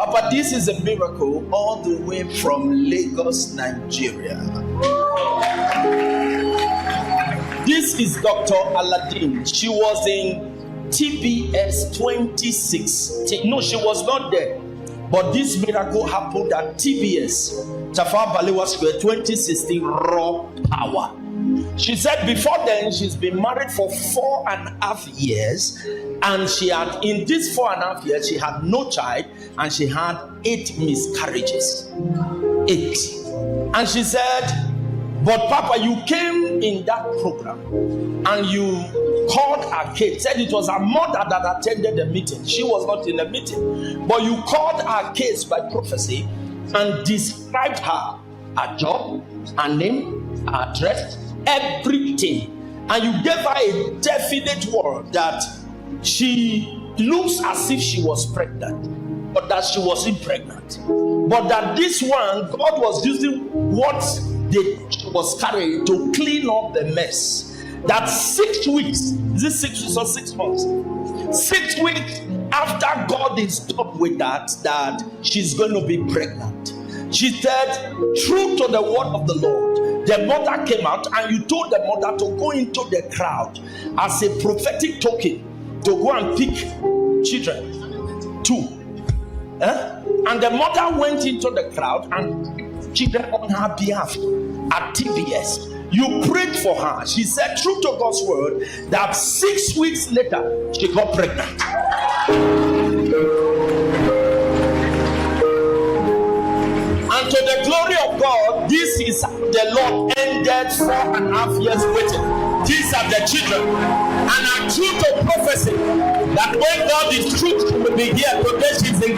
Papa, this is a miracle all the way from Lagos, Nigeria. This is Dr. Aladdin. She was in TBS 2016. No, she was not there. But this miracle happened at TBS, Tafawa Balewa Square, 2016, raw power. She said before then she's been married for 4.5 years, and she had, in this 4.5 years, she had no child, and she had 8 miscarriages. 8. And she said, but Papa, you came in that program and you called her case, said it was her mother that attended the meeting. She was not in the meeting, but you called her case by prophecy and described her job, her name, her address, everything, and you gave her a definite word that she looks as if she was pregnant, but that she wasn't pregnant, but that this one, God was using what they was carrying to clean up the mess. That 6 weeks, is it 6 weeks or 6 months? 6 weeks after God is done with that she's going to be pregnant. She said, true to the word of the Lord, the mother came out and you told the mother to go into the crowd as a prophetic token to go and pick children. 2. And the mother went into the crowd and children on her behalf at TBS. You prayed for her. She said, true to God's word, that 6 weeks later she got pregnant. And to the glory of God, this is the Lord ended 4.5 years waiting. These are the children. And I'm true to prophecy that when God is true, she will be here. Today she's in